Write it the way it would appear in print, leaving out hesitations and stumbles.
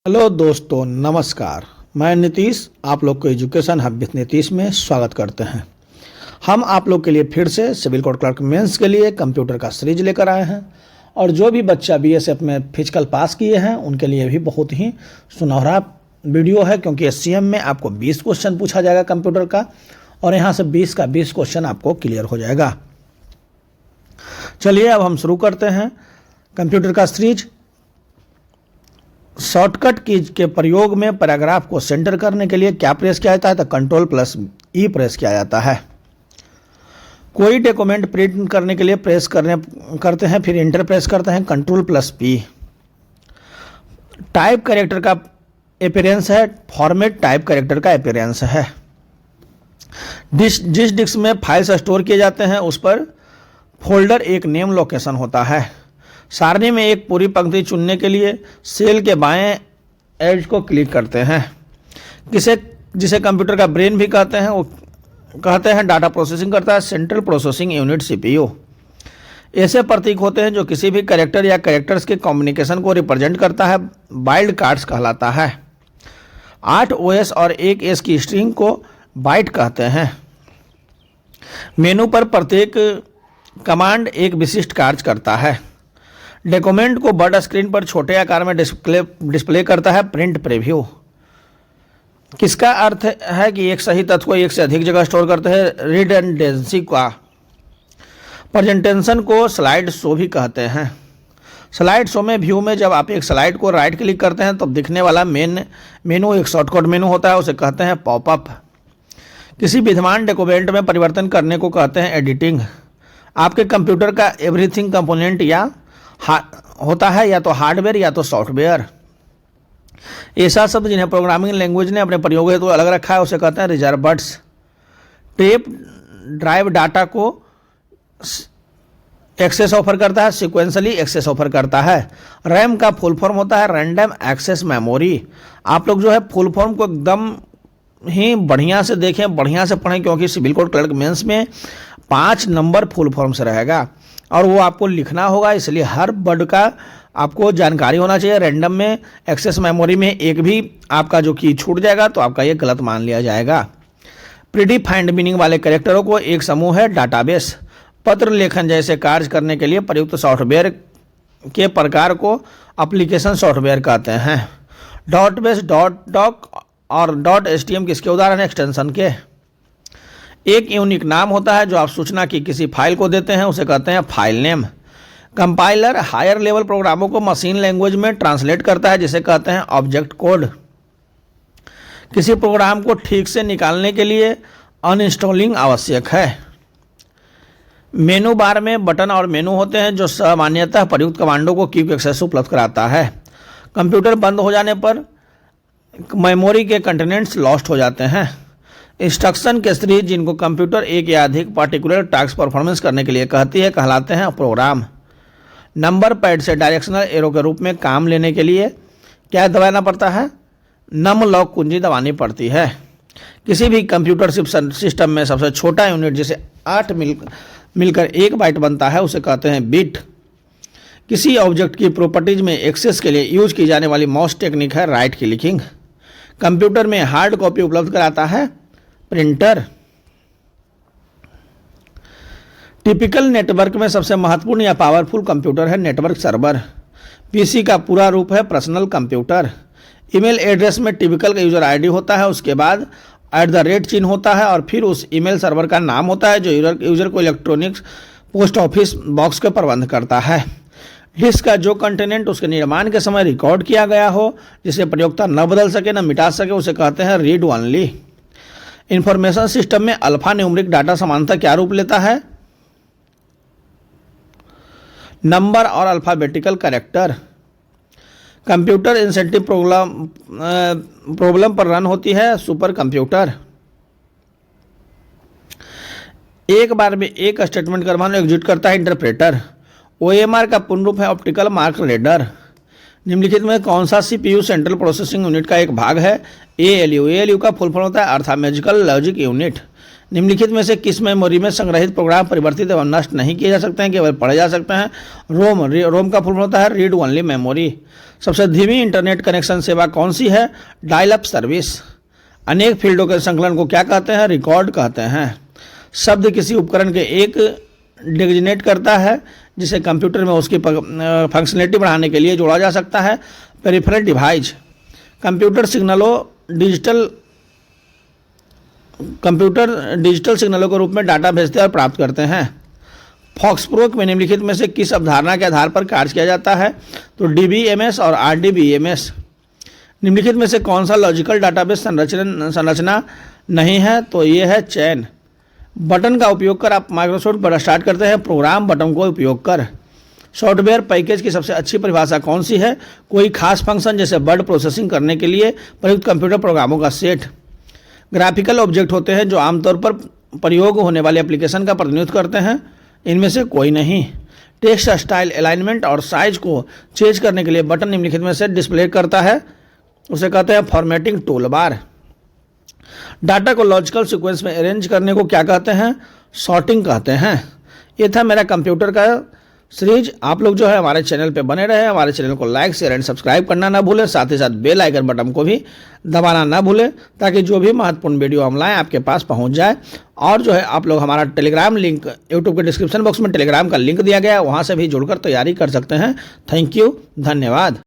Hello दोस्तों, नमस्कार। मैं नीतीश आप लोग को एजुकेशन हब विथ नीतीश में स्वागत करते हैं। हम आप लोग के लिए फिर से सिविल कोड क्लर्क मेंस के लिए कंप्यूटर का सीरीज लेकर आए हैं और जो भी बच्चा बीएसएफ में फिजिकल पास किए हैं उनके लिए भी बहुत ही सुनहरा वीडियो है, क्योंकि एससीएम में आपको 20 क्वेश्चन पूछा जाएगा कंप्यूटर का और यहाँ से 20 का 20 क्वेश्चन आपको क्लियर हो जाएगा। चलिए अब हम शुरू करते हैं कंप्यूटर का सीरीज। शॉर्टकट कीज के प्रयोग में पैराग्राफ को सेंटर करने के लिए क्या प्रेस किया जाता है? तो कंट्रोल+E प्रेस किया जाता है। कोई डॉक्यूमेंट प्रिंट करने के लिए करते हैं, फिर इंटर प्रेस करते हैं, कंट्रोल+P। टाइप कैरेक्टर का अपीयरेंस है, फॉर्मेट टाइप कैरेक्टर का अपीयरेंस है। जिस डिस्क में फाइल्स स्टोर किए जाते हैं उस पर फोल्डर एक नेम लोकेशन होता है। सारणी में एक पूरी पंक्ति चुनने के लिए सेल के बाएं एज को क्लिक करते हैं। जिसे कंप्यूटर का ब्रेन भी कहते हैं, वो कहते हैं डाटा प्रोसेसिंग करता है सेंट्रल प्रोसेसिंग यूनिट सीपीयू। ऐसे प्रतीक होते हैं जो किसी भी कैरेक्टर या कैरेक्टर्स के कम्युनिकेशन को रिप्रेजेंट करता है, वाइल्ड कार्ड्स कहलाता है। 8 ओएस और 1 एस की स्ट्रिंग को बाइट कहते हैं। मेनू पर प्रत्येक कमांड एक विशिष्ट कार्य करता है। डॉक्यूमेंट को बड़ा स्क्रीन पर छोटे आकार में डिस्प्ले करता है, प्रिंट प्रीव्यू। किसका अर्थ है कि एक सही तथ्य को एक से अधिक जगह स्टोर करते हैं, रिडंडेंसी का। प्रेजेंटेशन को स्लाइड शो भी कहते हैं। स्लाइड शो में व्यू में जब आप एक स्लाइड को राइट क्लिक करते हैं तो दिखने वाला मेनू एक शॉर्टकट मेनू होता है, उसे कहते हैं पॉपअप। किसी विद्यमान डॉक्यूमेंट में परिवर्तन करने को कहते हैं एडिटिंग। आपके कंप्यूटर का एवरीथिंग कंपोनेंट होता है या तो हार्डवेयर या तो सॉफ्टवेयर। ऐसा शब्द जिन्हें प्रोग्रामिंग लैंग्वेज ने अपने प्रयोग हेतु अलग रखा है उसे कहते हैं रिजर्वर्ड्स। टेप ड्राइव डाटा को एक्सेस ऑफर करता है, सिक्वेंसली एक्सेस ऑफर करता है। रैम का फुल फॉर्म होता है रैंडम एक्सेस मेमोरी। आप लोग जो है फुल फॉर्म को एकदम ही बढ़िया से देखें, बढ़िया से पढ़ें, क्योंकि सिविल कोड क्लर्क मेंस में 5 नंबर फुल फॉर्म से रहेगा और वो आपको लिखना होगा, इसलिए हर वर्ड का आपको जानकारी होना चाहिए। रैंडम में एक्सेस मेमोरी में एक भी आपका जो की छूट जाएगा तो आपका ये गलत मान लिया जाएगा। प्रीडिफाइंड मीनिंग वाले कैरेक्टरों को एक समूह है डाटाबेस। पत्र लेखन जैसे कार्य करने के लिए प्रयुक्त सॉफ्टवेयर के प्रकार को एप्लीकेशन सॉफ्टवेयर कहते हैं। डॉट बेस, डॉट डॉक और डॉट एचटीएम किसके उदाहरण है? एक्सटेंशन के। एक यूनिक नाम होता है जो आप सूचना की किसी फाइल को देते हैं, उसे कहते हैं file name. Compiler higher level प्रोग्रामों को मशीन लैंग्वेज में ट्रांसलेट करता है, जिसे कहते हैं ऑब्जेक्ट कोड। किसी प्रोग्राम को ठीक से निकालने के लिए अनइंस्टॉलिंग आवश्यक है। मेनू बार में बटन और मेनू होते हैं जो सामान्यतः प्रयुक्त कमांडों को क्विक एक्सेस उपलब्ध कराता है। कंप्यूटर बंद हो जाने पर मेमोरी के कंटेनेंट्स लॉस्ट हो जाते हैं। इंस्ट्रक्शन के सीरीज जिनको कंप्यूटर एक या अधिक पार्टिकुलर टास्क परफॉर्मेंस करने के लिए कहती है कहलाते हैं प्रोग्राम। नंबर पैड से डायरेक्शनल एरो के रूप में काम लेने के लिए क्या दबाना पड़ता है? नम लॉक कुंजी दबानी पड़ती है। किसी भी कंप्यूटर सिस्टम में सबसे छोटा यूनिट जिसे 8 मिलकर 1 बाइट बनता है उसे कहते हैं बिट। किसी ऑब्जेक्ट की प्रॉपर्टीज में एक्सेस के लिए यूज की जाने वाली माउस टेक्निक है राइट क्लिकिंग। कंप्यूटर में हार्ड कॉपी उपलब्ध कराता है प्रिंटर। टिपिकल नेटवर्क में सबसे महत्वपूर्ण या पावरफुल कंप्यूटर है नेटवर्क सर्वर। पीसी का पूरा रूप है पर्सनल कंप्यूटर। ईमेल एड्रेस में टिपिकल का यूजर आईडी होता है, उसके बाद @ चिन्ह होता है और फिर उस ईमेल सर्वर का नाम होता है जो यूजर को इलेक्ट्रॉनिक्स पोस्ट ऑफिस बॉक्स का प्रबंध करता है। डिस्क का जो कंटेनेंट उसके निर्माण के समय रिकॉर्ड किया गया हो, जिसे प्रयोक्ता न बदल सके न मिटा सके, उसे कहते हैं रीड ओनली। इंफॉर्मेशन सिस्टम में अल्फा न्यूमरिक डाटा समानता क्या रूप लेता है? नंबर और alphabetical character. Computer incentive problem पर रन होती है सुपर कंप्यूटर। एक बार में एक स्टेटमेंट का मान एग्जीक्यूट करता है इंटरप्रेटर। ओएमआर का पूर्ण रूप है ऑप्टिकल मार्क रीडर। निम्नलिखित में कौन सा CPU सेंट्रल प्रोसेसिंग यूनिट का एक भाग है? ALU। ALU का फुल फॉर्म होता है अर्थमेटिकल लॉजिक यूनिट। निम्नलिखित में से किस मेमोरी में संग्रहित प्रोग्राम परिवर्तित एवं नष्ट नहीं किए जा सकते हैं, केवल पढ़े जा सकते हैं? रोम का फुल फॉर्म होता है रीड ओनली मेमोरी। सबसे धीमी इंटरनेट कनेक्शन सेवा कौन सी है? Dial up service. अनेक फील्डों के संकलन को क्या कहते हैं? रिकॉर्ड कहते हैं। शब्द किसी उपकरण के एक डिजिग्नेट करता है जिसे कंप्यूटर में उसकी फंक्शनलिटी बढ़ाने के लिए जोड़ा जा सकता है? Peripheral device. कंप्यूटर डिजिटल सिग्नलों के रूप में डाटा भेजते और प्राप्त करते हैं। फॉक्सट्रोक में निम्नलिखित में से किस अवधारणा के आधार पर कार्य किया जाता है? तो DBMS और RDBMS। निम्नलिखित में से कौन सा लॉजिकल डाटाबेस संरचना नहीं है? तो ये है चैन। बटन का उपयोग कर आप माइक्रोसॉफ्ट वर्ड स्टार्ट करते हैं प्रोग्राम बटन को उपयोग कर। सॉफ्टवेयर पैकेज की सबसे अच्छी परिभाषा कौन सी है? कोई खास फंक्शन जैसे वर्ड प्रोसेसिंग करने के लिए प्रयुक्त कंप्यूटर प्रोग्रामों का सेट। ग्राफिकल ऑब्जेक्ट होते हैं जो आमतौर पर प्रयोग होने वाले एप्लीकेशन का प्रतिनिधित्व करते हैं? इनमें से कोई नहीं। टेक्स्ट स्टाइल, अलाइनमेंट और साइज को चेंज करने के लिए बटन निम्नलिखित में से डिस्प्ले करता है, उसे कहते हैं फॉर्मेटिंग टूल बार। डाटा को लॉजिकल सीक्वेंस में अरेंज करने को क्या कहते हैं? सॉर्टिंग कहते हैं। ये था मेरा कंप्यूटर का सीरीज। आप लोग जो है हमारे चैनल पे बने रहे, हमारे चैनल को लाइक शेयर एंड सब्सक्राइब करना ना भूलें, साथ ही साथ बेल आइकन बटन को भी दबाना ना भूलें ताकि जो भी महत्वपूर्ण वीडियो हम लाएं आपके पास पहुंच जाए। और जो है आप लोग हमारा टेलीग्राम लिंक यूट्यूब के डिस्क्रिप्शन बॉक्स में टेलीग्राम का लिंक दिया गया है, वहाँ से भी जुड़कर तैयारी कर सकते हैं। थैंक यू, धन्यवाद।